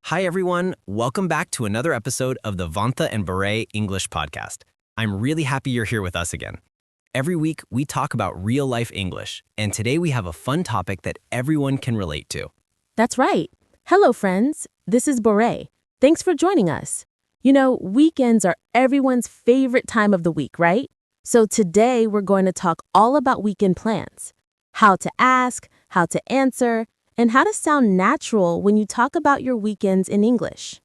Hi, everyone. Welcome back to another episode of the Vantha Borey English Podcast. I'm really happy you're here with us again. Every week, we talk about real-life English, and today we have a fun topic that everyone can relate to. That's right. Hello, friends. This is Borey. Thanks for joining us. You know, weekends are everyone's favorite time of the week, right? So today, we're going to talk all about weekend plans. How to ask, how to answer, and how to sound natural when you talk about your weekends in English.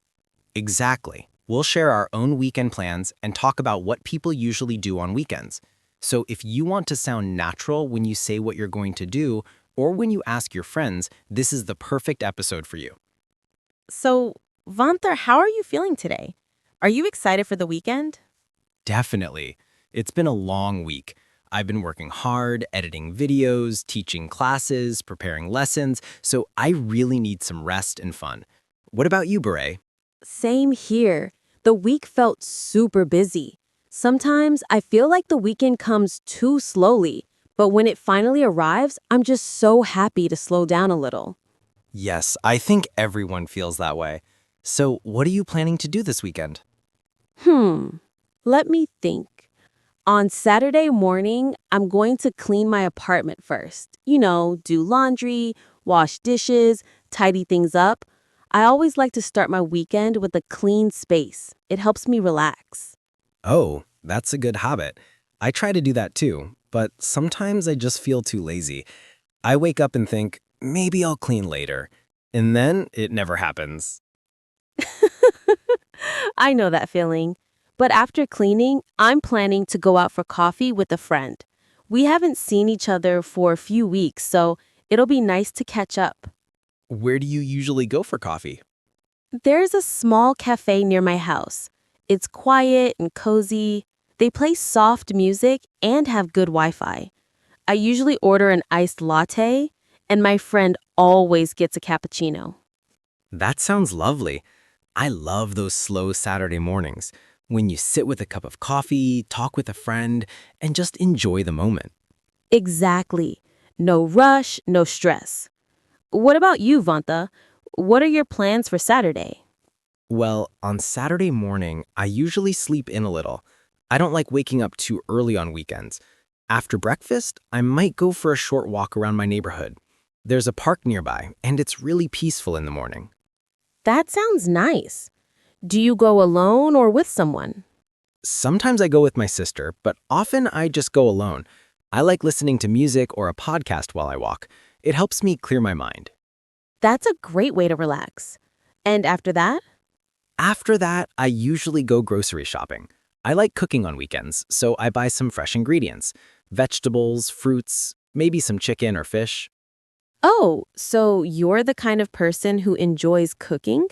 Exactly. We'll share our own weekend plans and talk about what people usually do on weekends. So if you want to sound natural when you say what you're going to do, or when you ask your friends, this is the perfect episode for you. So, Vantha, how are you feeling today? Are you excited for the weekend? Definitely. It's been a long week. I've been working hard, editing videos, teaching classes, preparing lessons, so I really need some rest and fun. What about you, Borey? Same here. The week felt super busy. Sometimes I feel like the weekend comes too slowly, but when it finally arrives, I'm just so happy to slow down a little. Yes, I think everyone feels that way. So what are you planning to do this weekend? Let me think. On Saturday morning, I'm going to clean my apartment first. Do laundry, wash dishes, tidy things up. I always like to start my weekend with a clean space. It helps me relax. Oh, that's a good habit. I try to do that too, but sometimes I just feel too lazy. I wake up and think, maybe I'll clean later. And then it never happens. I know that feeling. But after cleaning, I'm planning to go out for coffee with a friend. We haven't seen each other for a few weeks, so it'll be nice to catch up. Where do you usually go for coffee? There's a small cafe near my house. It's quiet and cozy. They play soft music and have good Wi-Fi. I usually order an iced latte, and my friend always gets a cappuccino. That sounds lovely. I love those slow Saturday mornings when you sit with a cup of coffee, talk with a friend, and just enjoy the moment. Exactly. No rush, no stress. What about you, Vantha? What are your plans for Saturday? Well, on Saturday morning, I usually sleep in a little. I don't like waking up too early on weekends. After breakfast, I might go for a short walk around my neighborhood. There's a park nearby, and it's really peaceful in the morning. That sounds nice. Do you go alone or with someone? Sometimes I go with my sister, but often I just go alone. I like listening to music or a podcast while I walk. It helps me clear my mind. That's a great way to relax. And after that? After that, I usually go grocery shopping. I like cooking on weekends, so I buy some fresh ingredients. Vegetables, fruits, maybe some chicken or fish. Oh, so you're the kind of person who enjoys cooking?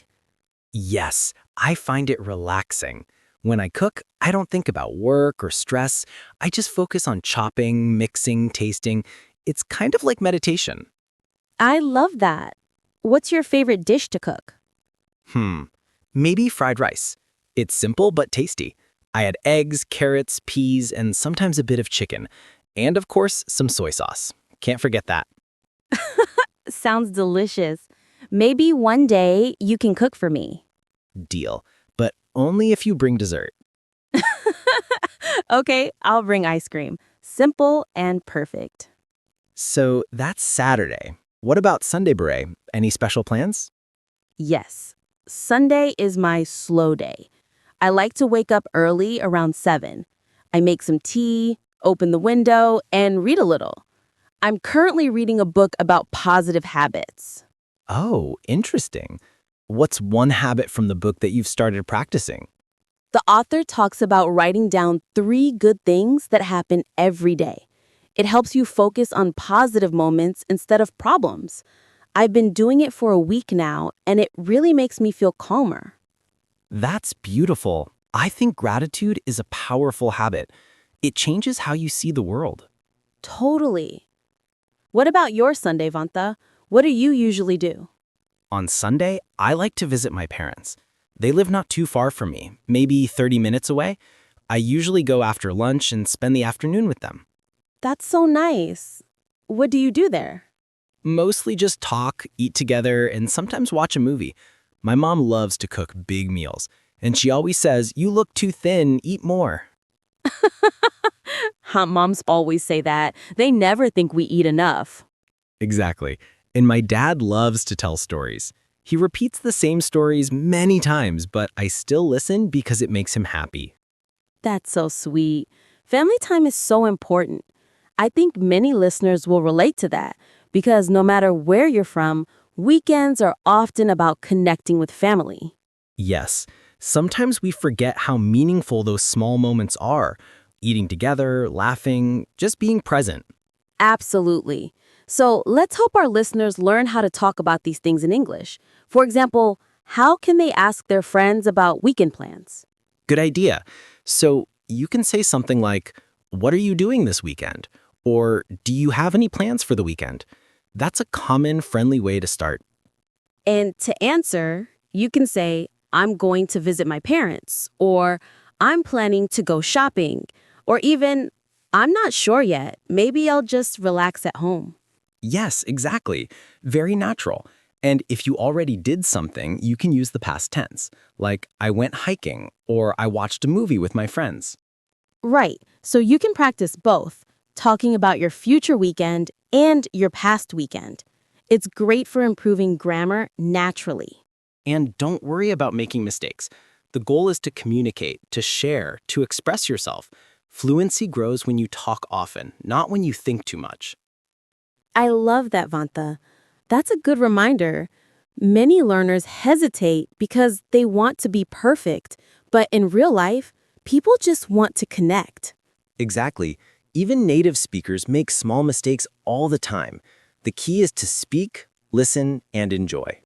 Yes, I find it relaxing. When I cook, I don't think about work or stress. I just focus on chopping, mixing, tasting. It's kind of like meditation. I love that. What's your favorite dish to cook? Maybe fried rice. It's simple but tasty. I add eggs, carrots, peas, and sometimes a bit of chicken. And of course, some soy sauce. Can't forget that. Sounds delicious. Maybe one day you can cook for me. Deal. But only if you bring dessert. Okay, I'll bring ice cream. Simple and perfect. So that's Saturday. What about Sunday, Borey? Any special plans? Yes, Sunday is my slow day. I like to wake up early around 7. I make some tea, open the window, and read a little. I'm currently reading a book about positive habits. Oh, interesting. What's one habit from the book that you've started practicing? The author talks about writing down 3 good things that happen every day. It helps you focus on positive moments instead of problems. I've been doing it for a week now, and it really makes me feel calmer. That's beautiful. I think gratitude is a powerful habit. It changes how you see the world. Totally. What about your Sunday, Vantha? What do you usually do? On Sunday, I like to visit my parents. They live not too far from me, maybe 30 minutes away. I usually go after lunch and spend the afternoon with them. That's so nice. What do you do there? Mostly just talk, eat together, and sometimes watch a movie. My mom loves to cook big meals, and she always says, "You look too thin, eat more." Moms always say that. They never think we eat enough. Exactly. And my dad loves to tell stories. He repeats the same stories many times, but I still listen because it makes him happy. That's so sweet. Family time is so important. I think many listeners will relate to that because no matter where you're from, weekends are often about connecting with family. Yes, sometimes we forget how meaningful those small moments are. Eating together, laughing, just being present. Absolutely. So let's help our listeners learn how to talk about these things in English. For example, how can they ask their friends about weekend plans? Good idea. So you can say something like, "What are you doing this weekend?" Or, "Do you have any plans for the weekend?" That's a common, friendly way to start. And to answer, you can say, I'm going to visit my parents, or I'm planning to go shopping, or even, I'm not sure yet. Maybe I'll just relax at home. Yes, exactly. Very natural. And if you already did something, you can use the past tense, like "I went hiking" or "I watched a movie with my friends." Right. So you can practice both, talking about your future weekend and your past weekend. It's great for improving grammar naturally. And don't worry about making mistakes. The goal is to communicate, to share, to express yourself. Fluency grows when you talk often, not when you think too much. I love that, Vantha. That's a good reminder. Many learners hesitate because they want to be perfect, but in real life, people just want to connect. Exactly. Even native speakers make small mistakes all the time. The key is to speak, listen, and enjoy.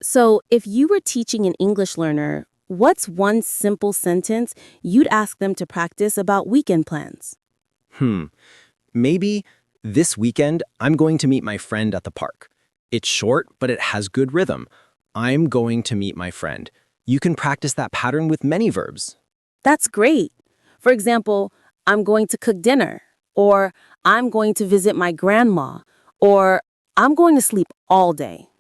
So, if you were teaching an English learner, what's one simple sentence you'd ask them to practice about weekend plans? Maybe, "This weekend, I'm going to meet my friend at the park." It's short, but it has good rhythm. I'm going to meet my friend. You can practice that pattern with many verbs. That's great. For example, I'm going to cook dinner, or I'm going to visit my grandma, or I'm going to sleep all day.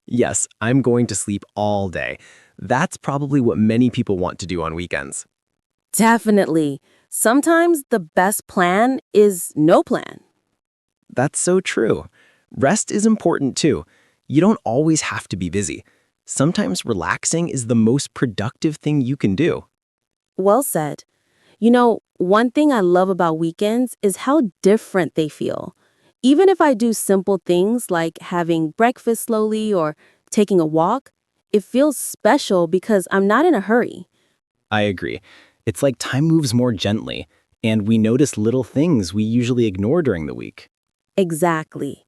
Yes, I'm going to sleep all day. That's probably what many people want to do on weekends. Definitely. Sometimes the best plan is no plan. That's so true. Rest is important too. You don't always have to be busy. Sometimes relaxing is the most productive thing you can do. Well said. One thing I love about weekends is how different they feel. Even if I do simple things like having breakfast slowly or taking a walk, it feels special because I'm not in a hurry. I agree. It's like time moves more gently, and we notice little things we usually ignore during the week. Exactly.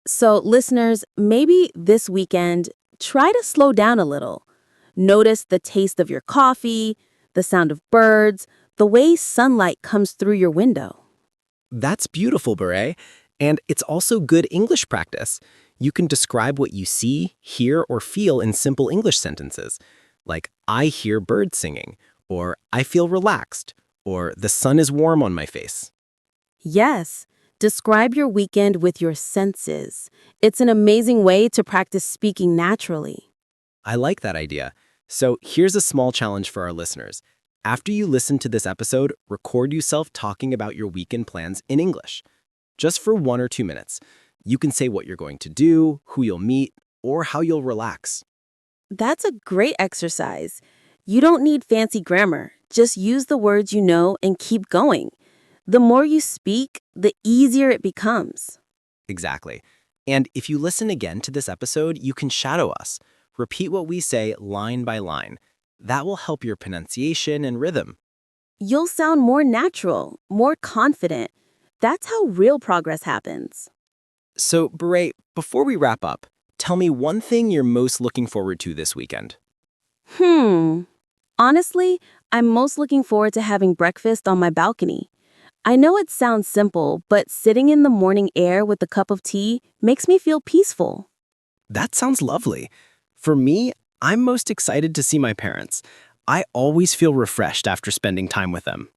So, listeners, maybe this weekend, try to slow down a little. Notice the taste of your coffee, the sound of birds, the way sunlight comes through your window. That's beautiful, Beret. And it's also good English practice. You can describe what you see, hear, or feel in simple English sentences, like "I hear birds singing," or "I feel relaxed," or "The sun is warm on my face." Yes, describe your weekend with your senses. It's an amazing way to practice speaking naturally. I like that idea. So here's a small challenge for our listeners. After you listen to this episode, record yourself talking about your weekend plans in English. Just for 1 or 2 minutes. You can say what you're going to do, who you'll meet, or how you'll relax. That's a great exercise. You don't need fancy grammar. Just use the words you know and keep going. The more you speak, the easier it becomes. Exactly. And if you listen again to this episode, you can shadow us. Repeat what we say line by line. That will help your pronunciation and rhythm. You'll sound more natural, more confident. That's how real progress happens. So, Beret, before we wrap up, tell me one thing you're most looking forward to this weekend. Hmm. Honestly, I'm most looking forward to having breakfast on my balcony. I know it sounds simple, but sitting in the morning air with a cup of tea makes me feel peaceful. That sounds lovely. For me, I'm most excited to see my parents. I always feel refreshed after spending time with them.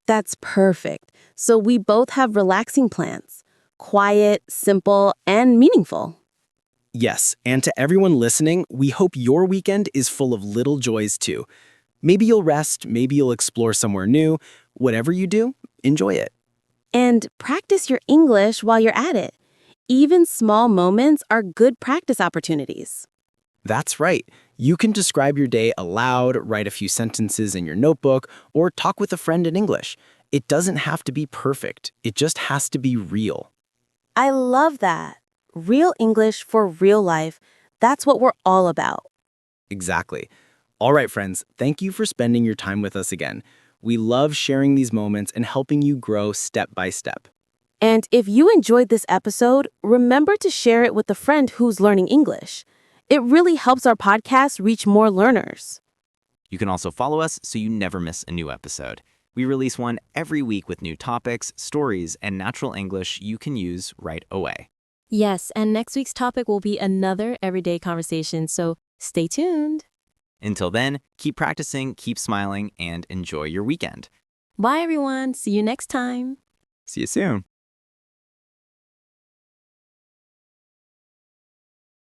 That's perfect. So we both have relaxing plans. Quiet, simple, and meaningful. Yes, and to everyone listening, we hope your weekend is full of little joys too. Maybe you'll rest, maybe you'll explore somewhere new. Whatever you do, enjoy it. And practice your English while you're at it. Even small moments are good practice opportunities. That's right. You can describe your day aloud, write a few sentences in your notebook, or talk with a friend in English. It doesn't have to be perfect. It just has to be real. I love that. Real English for real life. That's what we're all about. Exactly. All right, friends, thank you for spending your time with us again. We love sharing these moments and helping you grow step by step. And if you enjoyed this episode, remember to share it with a friend who's learning English. It really helps our podcast reach more learners. You can also follow us so you never miss a new episode. We release one every week with new topics, stories, and natural English you can use right away. Yes, and next week's topic will be another everyday conversation, so stay tuned. Until then, keep practicing, keep smiling, and enjoy your weekend. Bye, everyone. See you next time. See you soon.